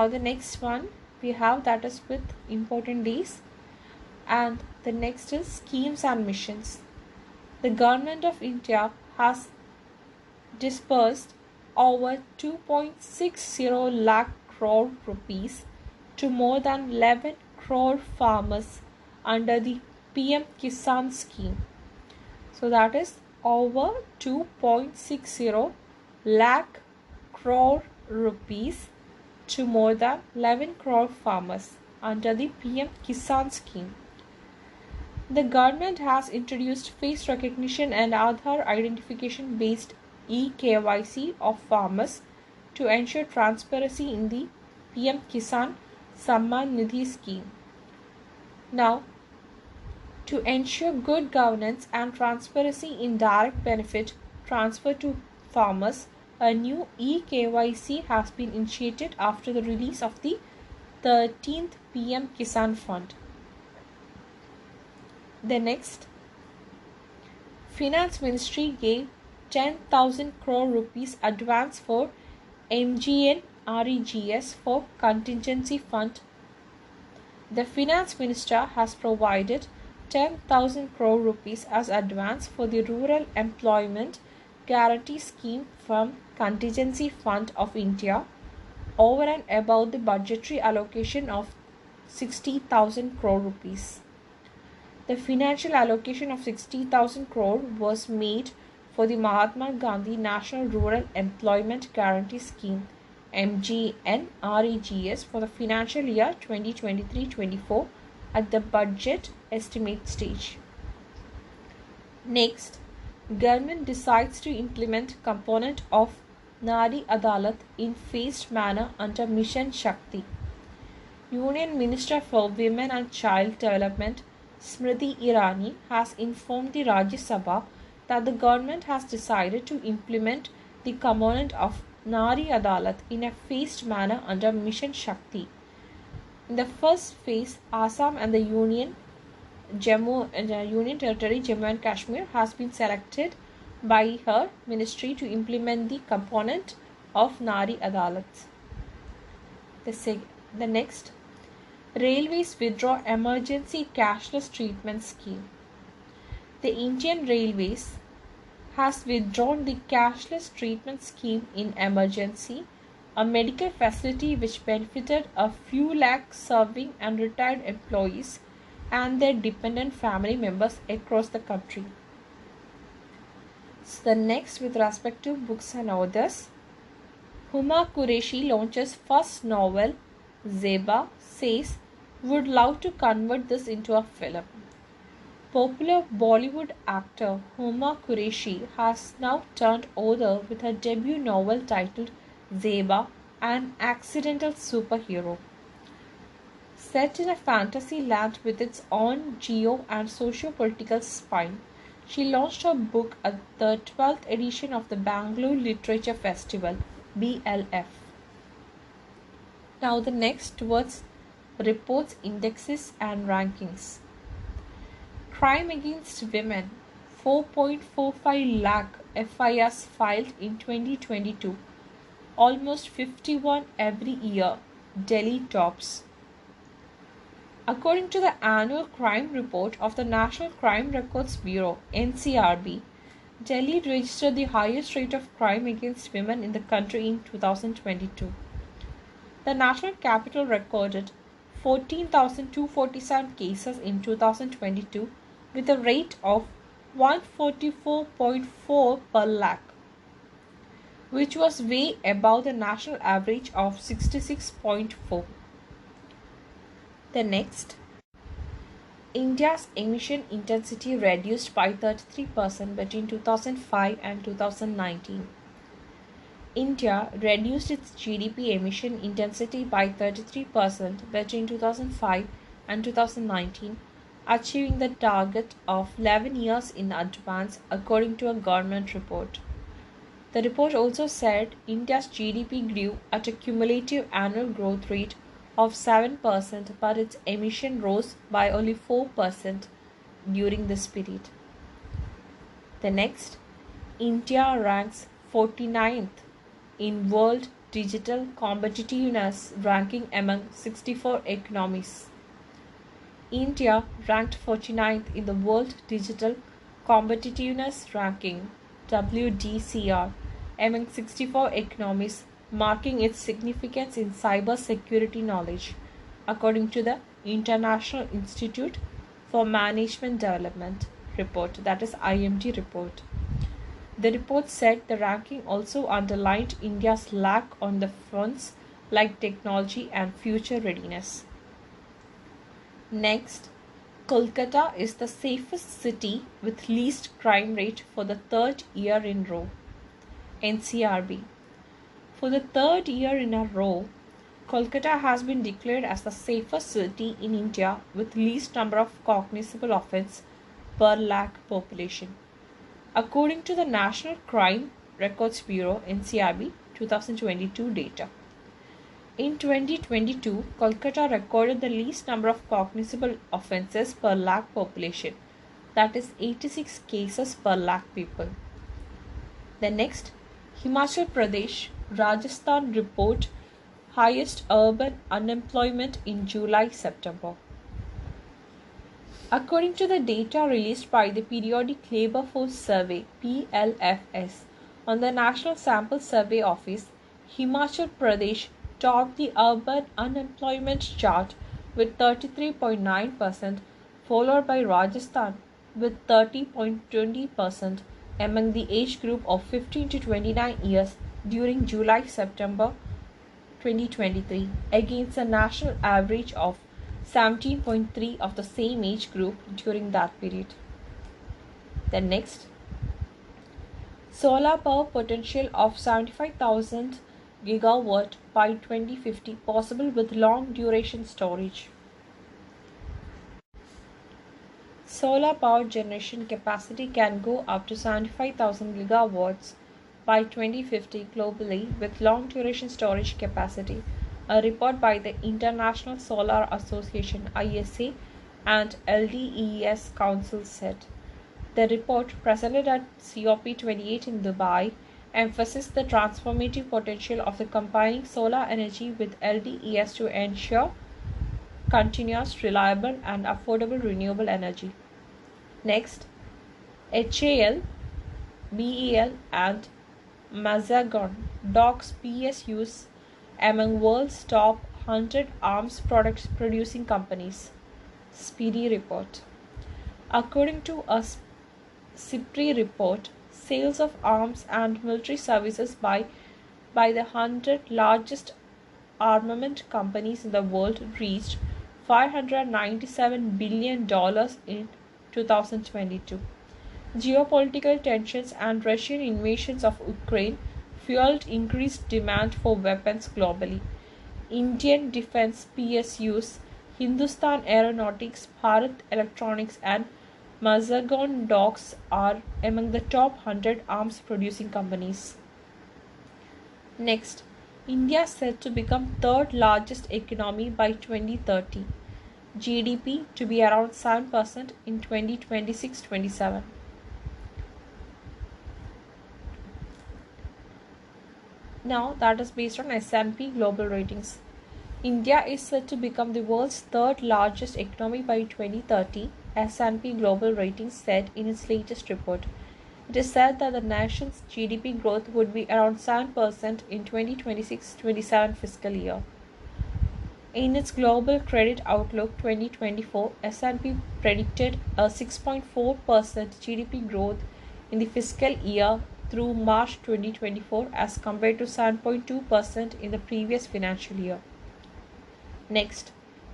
the next one we have, that is with important days, and the next is schemes and missions. The government of India has disbursed over 2.60 lakh crore rupees to more than 11 crore farmers under the PM Kisan scheme. So that is over 2.60 lakh crore rupees to more than 11 crore farmers under the PM Kisan scheme. The government has introduced face recognition and Aadhaar identification based eKYC of farmers to ensure transparency in the PM Kisan Samman Nidhi scheme. Now, to ensure good governance and transparency in direct benefit transfer to farmers, a new eKYC has been initiated after the release of the 13th PM Kisan Fund. The next, Finance Ministry gave 10,000 crore rupees advance for MGN REGS for contingency fund. The Finance Minister has provided 10,000 crore rupees as advance for the Rural Employment Guarantee Scheme from Contingency Fund of India over and above the budgetary allocation of 60,000 crore rupees. The financial allocation of 60,000 crore was made for the Mahatma Gandhi National Rural Employment Guarantee Scheme MGNREGS for the financial year 2023-24 at the budget estimate stage. Next, government decides to implement component of Nari Adalat in phased manner under Mission Shakti. Union Minister for Women and Child Development Smriti Irani has informed the Rajya Sabha that the government has decided to implement the component of Nari Adalat in a phased manner under Mission Shakti. In the first phase, Assam and the Union Territory Jammu and Kashmir has been selected by her ministry to implement the component of Nari Adalat. The next, Railways withdraw emergency cashless treatment scheme. The Indian Railways has withdrawn the cashless treatment scheme in emergency, a medical facility which benefited a few lakh serving and retired employees and their dependent family members across the country. So the next, with respect to books and authors, Huma Qureshi launches first novel, Zeba, says would love to convert this into a film. Popular Bollywood actor Huma Qureshi has now turned author with her debut novel titled Zeba, an accidental superhero. Set in a fantasy land with its own geo and socio-political spine, she launched her book at the 12th edition of the Bangalore Literature Festival, BLF. Now the next towards reports, indexes and rankings. Crime against women, 4.45 lakh FIRs filed in 2022, almost 51 every year, Delhi tops. According to the annual crime report of the National Crime Records Bureau (NCRB), Delhi registered the highest rate of crime against women in the country in 2022. The national capital recorded 14,247 cases in 2022 with a rate of 144.4 per lakh, which was way above the national average of 66.4. The next, India's emission intensity reduced by 33% between 2005 and 2019. India reduced its GDP emission intensity by 33% between 2005 and 2019, achieving the target of 11 years in advance according to a government report. The report also said India's GDP grew at a cumulative annual growth rate of 7%, but its emission rose by only 4% during this period. The next, India ranks 49th in World Digital Competitiveness ranking among 64 economies. India ranked 49th in the World Digital Competitiveness ranking WDCR among 64 economies, marking its significance in cyber security knowledge, according to the International Institute for Management Development report, that is IMD report. The report said the ranking also underlined India's lack on the fronts like technology and future readiness. Next, Kolkata is the safest city with least crime rate for the third year in a row. NCRB. For the third year in a row, Kolkata has been declared as the safest city in India with least number of cognizable offences per lakh population. According to the National Crime Records Bureau NCRB 2022 data. In 2022, Kolkata recorded the least number of cognizable offences per lakh population, that is 86 cases per lakh people. The next, Himachal Pradesh, Rajasthan report highest urban unemployment in July-September. According to the data released by the Periodic Labour Force Survey (PLFS) on the National Sample Survey Office, Himachal Pradesh topped the urban unemployment chart with 33.9%, followed by Rajasthan with 30.20% among the age group of 15 to 29 years during July-September 2023 against a national average of 17.3 of the same age group during that period. Then next, solar power potential of 75,000 gigawatt by 2050 possible with long duration storage. Solar power generation capacity can go up to 75,000 gigawatts by 2050 globally with long duration storage capacity, a report by the International Solar Association ISA and LDES Council said. The report, presented at COP28 in Dubai, emphasized the transformative potential of the combining solar energy with LDES to ensure continuous, reliable and affordable renewable energy. Next, HAL, BEL and Mazagon docks PSUs among world's top 100 arms products producing companies. Speedy report. According to a SIPRI report, sales of arms and military services by the 100 largest armament companies in the world reached $597 billion in 2022. Geopolitical tensions and Russian invasions of Ukraine fueled increased demand for weapons globally. Indian defense PSUs, Hindustan Aeronautics, Bharat Electronics and Mazagon Docks are among the top 100 arms producing companies. Next, India is set to become third largest economy by 2030. GDP to be around 7% in 2026-27. Now that is based on S&P Global Ratings. India is set to become the world's third largest economy by 2030, S&P Global Ratings said in its latest report. It is said that the nation's GDP growth would be around 7% in 2026-27 fiscal year. In its Global Credit Outlook 2024, S&P predicted a 6.4% GDP growth in the fiscal year through March 2024 as compared to 7.2% in the previous financial year. Next,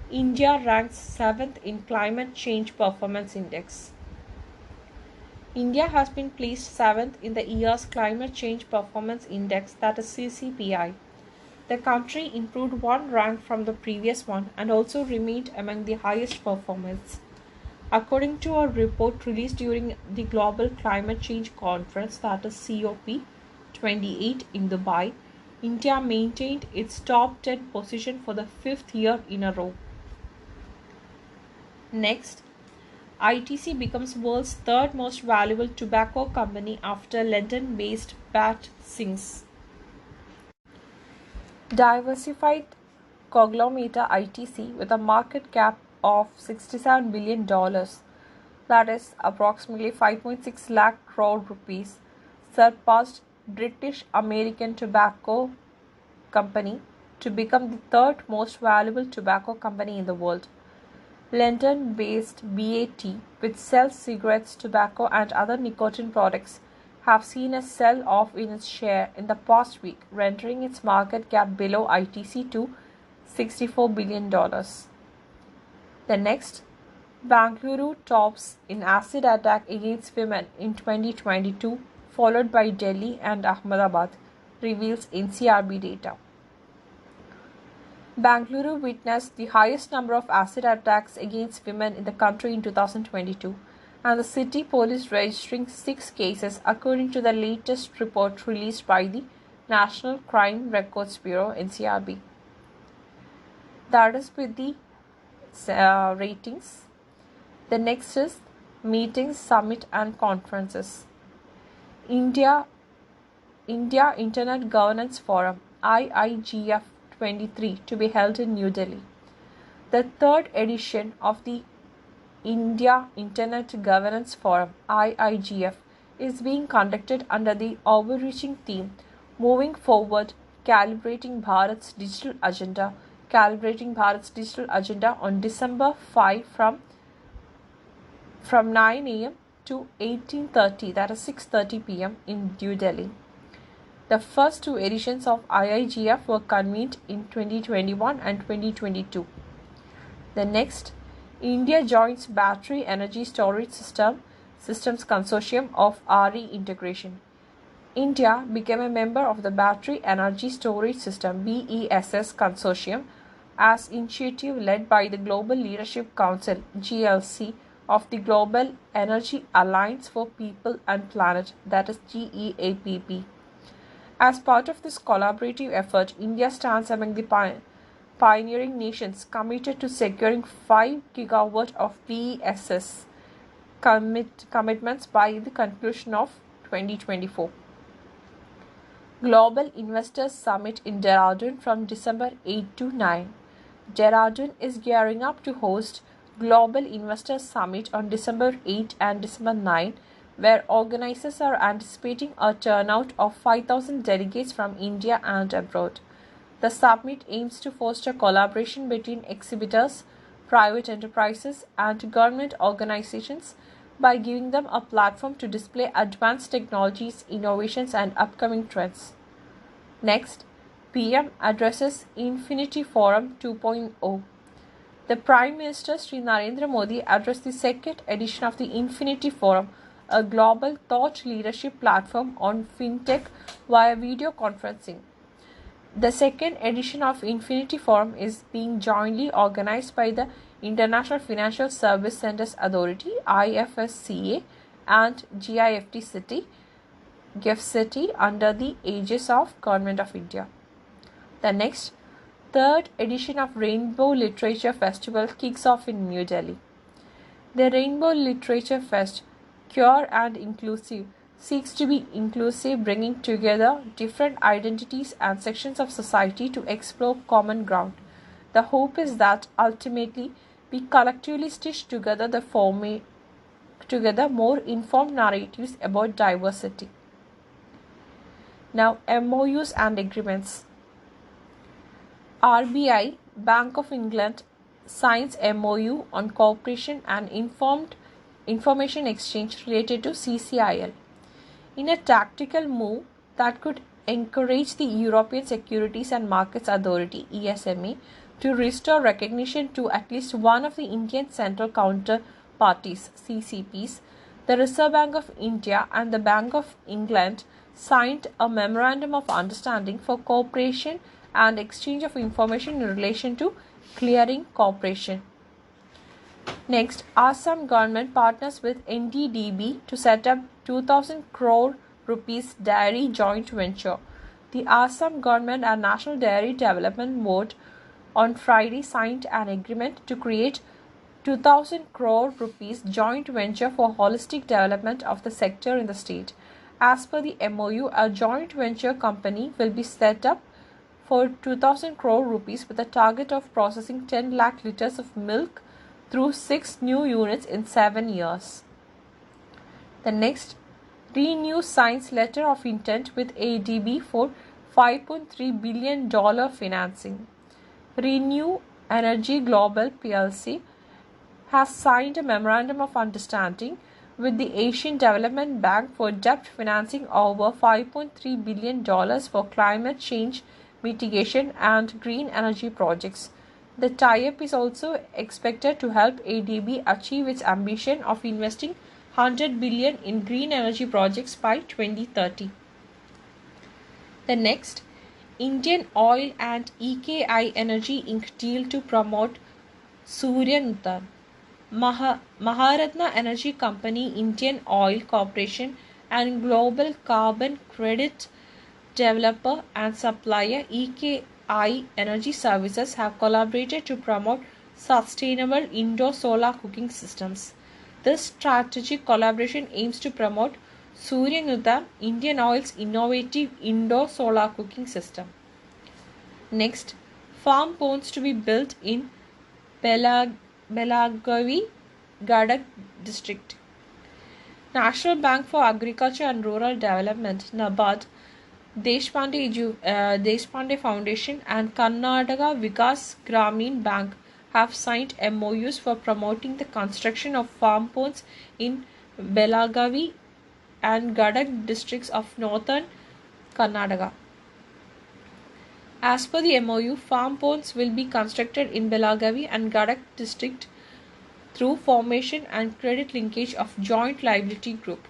India ranks 7th in Climate Change Performance Index. India has been placed 7th in the year's Climate Change Performance Index, that is CCPI. The country improved one rank from the previous one and also remained among the highest performers. According to a report released during the Global Climate Change Conference, that is COP28 in Dubai, India maintained its top 10 position for the 5th year in a row. Next, ITC becomes world's third most valuable tobacco company after London-based BAT Sings. Diversified conglomerate ITC with a market cap of $67 billion, that is approximately 5.6 lakh crore rupees, surpassed British American Tobacco Company to become the third most valuable tobacco company in the world. London-based BAT, which sells cigarettes, tobacco and other nicotine products, have seen a sell-off in its share in the past week, rendering its market cap below ITC to $64 billion. The next, Bangalore tops in acid attack against women in 2022 followed by Delhi and Ahmedabad, reveals NCRB data. Bangalore witnessed the highest number of acid attacks against women in the country in 2022, and the city police registering 6 cases according to the latest report released by the National Crime Records Bureau NCRB. That is with the ratings. The next is meetings, summit and conferences. India Internet Governance Forum IIGF 23 to be held in New Delhi. The third edition of the India Internet Governance Forum IIGF is being conducted under the overreaching theme Moving Forward, Calibrating Bharat's Digital Agenda on December 5 from 9 a.m. to 18:30, that is 6:30 p.m. in New Delhi. The first 2 editions of IIGF were convened in 2021 and 2022. The next, India joins Battery Energy Storage Systems Consortium of RE Integration. India became a member of the Battery Energy Storage System BESS Consortium as initiative led by the Global Leadership Council GLC of the Global Energy Alliance for People and Planet, that is GEAPP. As part of this collaborative effort, India stands among the pioneering nations committed to securing 5 GW of BESS commitments by the conclusion of 2024. Global Investors Summit in Dehradun from December 8 to 9. Dehradun is gearing up to host Global Investors Summit on December 8 and December 9, where organizers are anticipating a turnout of 5,000 delegates from India and abroad. The summit aims to foster collaboration between exhibitors, private enterprises, and government organizations by giving them a platform to display advanced technologies, innovations, and upcoming trends. Next, PM addresses Infinity Forum 2.0. The Prime Minister Sri Narendra Modi addressed the second edition of the Infinity Forum, a global thought leadership platform on fintech via video conferencing. The second edition of Infinity Forum is being jointly organized by the International Financial Service Centers Authority IFSCA and GIFT City under the aegis of Government of India. The next, third edition of Rainbow Literature Festival kicks off in New Delhi. The Rainbow Literature Fest, Pure and Inclusive, seeks to be inclusive, bringing together different identities and sections of society to explore common ground. The hope is that ultimately we collectively stitch together more informed narratives about diversity. Now, MOUs and agreements. RBI, Bank of England, signs MOU on cooperation and information exchange related to CCIL. In a tactical move that could encourage the European Securities and Markets Authority (ESMA) to restore recognition to at least one of the Indian central counterparties (CCPs), the Reserve Bank of India and the Bank of England signed a memorandum of understanding for cooperation and exchange of information in relation to clearing cooperation. Next, Assam government partners with NDDB to set up 2,000 crore rupees dairy joint venture. The Assam government and National Dairy Development Board on Friday signed an agreement to create 2,000 crore rupees joint venture for holistic development of the sector in the state. As per the MOU, a joint venture company will be set up for 2,000 crore rupees with a target of processing 10 lakh liters of milk through 6 new units in 7 years. The next, ReNew signs letter of intent with ADB for $5.3 billion financing. ReNew Energy Global PLC has signed a memorandum of understanding with the Asian Development Bank for debt financing over $5.3 billion for climate change mitigation and green energy projects. The tie-up is also expected to help ADB achieve its ambition of investing 100 billion in green energy projects by 2030. The next, Indian Oil and EKI Energy Inc. deal to promote Surya Nutan. Maharatna Energy Company, Indian Oil Corporation, and global carbon credit developer and supplier EKI Energy Services have collaborated to promote sustainable indoor solar cooking systems. This strategic collaboration aims to promote Surya Nutan, Indian Oil's innovative indoor solar cooking system. Next, farm ponds to be built in Belagavi, Gadag district. National Bank for Agriculture and Rural Development, NABARD, Deshpande Foundation and Karnataka Vikas Gramin Bank have signed MOUs for promoting the construction of farm ponds in Belagavi and Gadag districts of northern Karnataka. As per the MOU, farm ponds will be constructed in Belagavi and Gadag district through formation and credit linkage of joint liability group.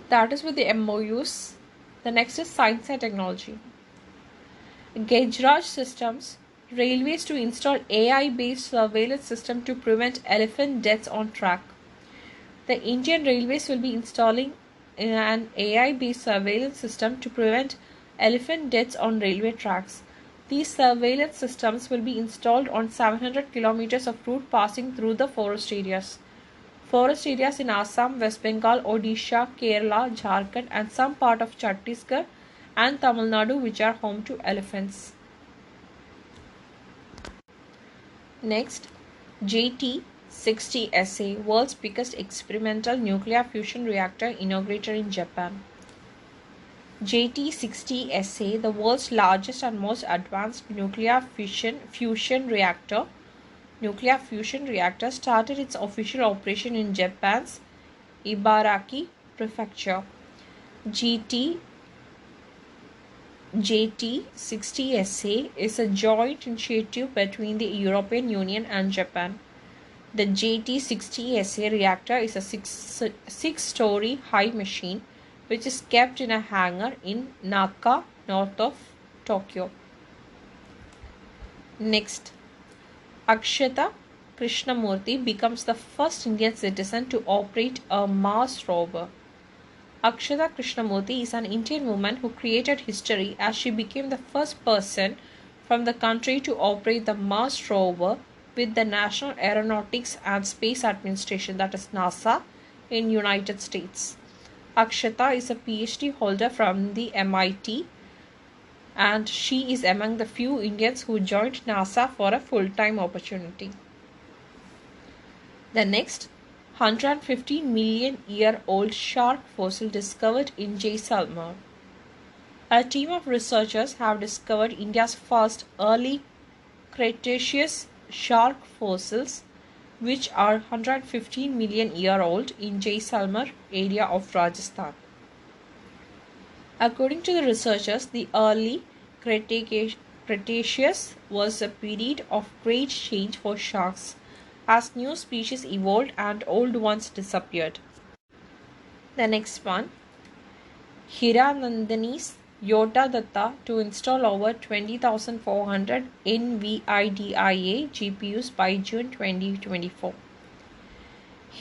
That is with the MOUs. The next is science and technology. Gejraj Systems, Railways to install AI-based surveillance system to prevent elephant deaths on track. The Indian Railways will be installing an AI-based surveillance system to prevent elephant deaths on railway tracks. These surveillance systems will be installed on 700 kilometers of route passing through the forest areas. Forest areas in Assam, West Bengal, Odisha, Kerala, Jharkhand and some part of Chhattisgarh and Tamil Nadu which are home to elephants. Next, JT60SA, world's biggest experimental nuclear fusion reactor inaugurated in Japan. JT60SA, the world's largest and most advanced nuclear fusion reactor, started its official operation in Japan's Ibaraki Prefecture. JT60SA is a joint initiative between the European Union and Japan. The JT60SA reactor is a six-story high machine which is kept in a hangar in Naka, north of Tokyo. Next, Akshata Krishnamurthy becomes the first Indian citizen to operate a Mars rover. Akshata Krishnamurthy is an Indian woman who created history as she became the first person from the country to operate the Mars rover with the National Aeronautics and Space Administration, that is NASA, in United States. Akshata is a PhD holder from the MIT and she is among the few Indians who joined NASA for a full-time opportunity. The next, 115 million year old shark fossil discovered in Jaisalmer. A team of researchers have discovered India's first early Cretaceous shark fossils which are 115 million year old in Jaisalmer area of Rajasthan. According to the researchers, the early Cretaceous was a period of great change for sharks as new species evolved and old ones disappeared. The next one, Hiranandani's Yota Datta to install over 20,400 NVIDIA GPUs by June 2024.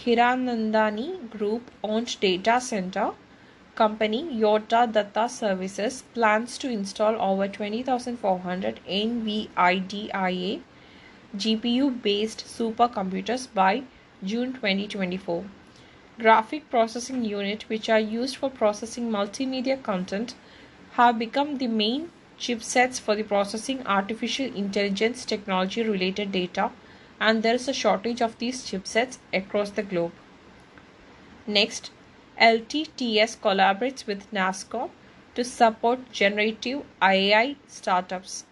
Hiranandani Group owned data center company Yota Datta Services plans to install over 20,400 NVIDIA GPU-based supercomputers by June 2024. Graphic processing unit, which are used for processing multimedia content, have become the main chipsets for the processing artificial intelligence technology related data, and there is a shortage of these chipsets across the globe. Next, LTTS collaborates with NASSCOM to support generative AI startups.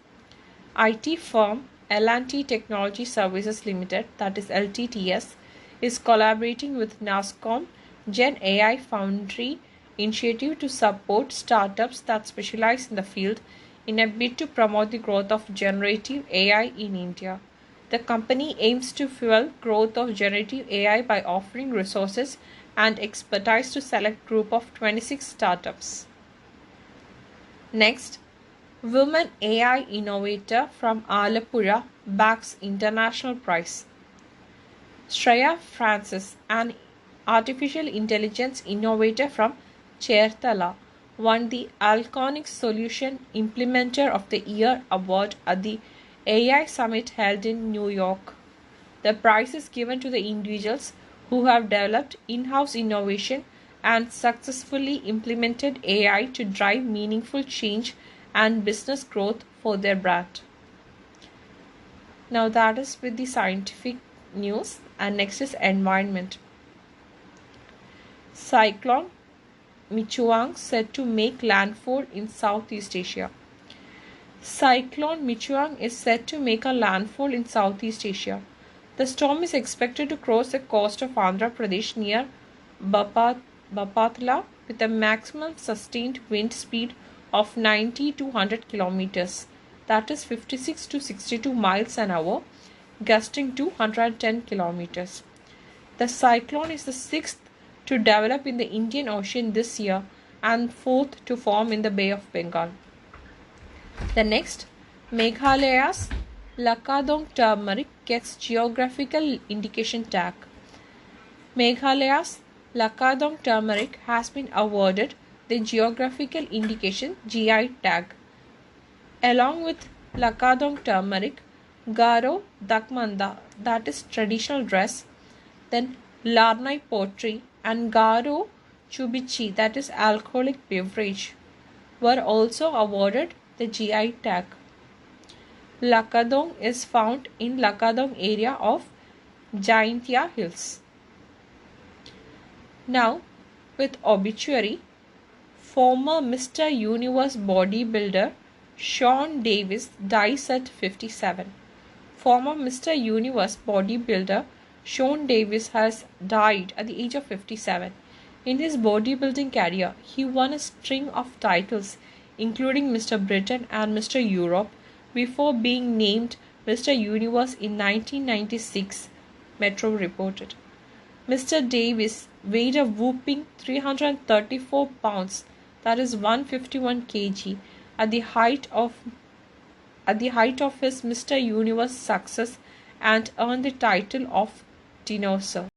IT firm L&T Technology Services Limited, that is LTTS, is collaborating with NASSCOM Gen AI Foundry initiative to support startups that specialize in the field in a bid to promote the growth of generative AI in India. The company aims to fuel growth of generative AI by offering resources and expertise to select group of 26 startups. Next, women AI innovator from Alappuzha bags international prize. Shreya Francis, an artificial intelligence innovator from Cherthala, won the Alconic Solution Implementer of the Year award at the AI Summit held in New York. The prize is given to the individuals who have developed in-house innovation and successfully implemented AI to drive meaningful change and business growth for their brand. Now that is with the scientific news, and next is environment. Cyclone Michuang set to make landfall in Southeast Asia. Cyclone Michuang is set to make a landfall in Southeast Asia. The storm is expected to cross the coast of Andhra Pradesh near Bapatla with a maximum sustained wind speed of 90 to 100 kilometers, that is 56 to 62 miles an hour, gusting to 110 kilometers. The cyclone is the sixth to develop in the Indian Ocean this year and fourth to form in the Bay of Bengal. The next, Meghalaya's Lakadong turmeric gets geographical indication tag. Meghalaya's Lakadong turmeric has been awarded the geographical indication GI tag. Along with Lakadong turmeric, Garo Dakmanda, that is traditional dress, then Larnai pottery and Garo Chubichi, that is alcoholic beverage, were also awarded the GI tag. Lakadong is found in Lakadong area of Jaintia Hills. Now, with obituary, former Mr. Universe bodybuilder Sean Davis dies at 57. Former Mr. Universe bodybuilder Sean Davis has died at the age of 57. In his bodybuilding career, he won a string of titles including Mr. Britain and Mr. Europe before being named Mr. Universe in 1996, Metro reported. Mr. Davis weighed a whopping 334 pounds, that is 151 kg, at the height of his Mr. Universe success and earned the title of Dinosaur.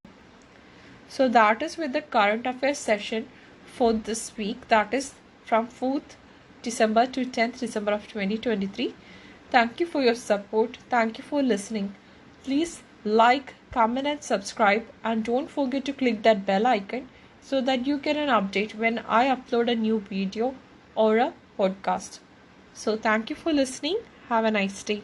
So that is with the current affairs session for this week, that is from 4th December to 10th December of 2023. Thank you for your support. Thank you for listening. Please like, comment and subscribe, and don't forget to click that bell icon so that you get an update when I upload a new video or a podcast. So thank you for listening. Have a nice day.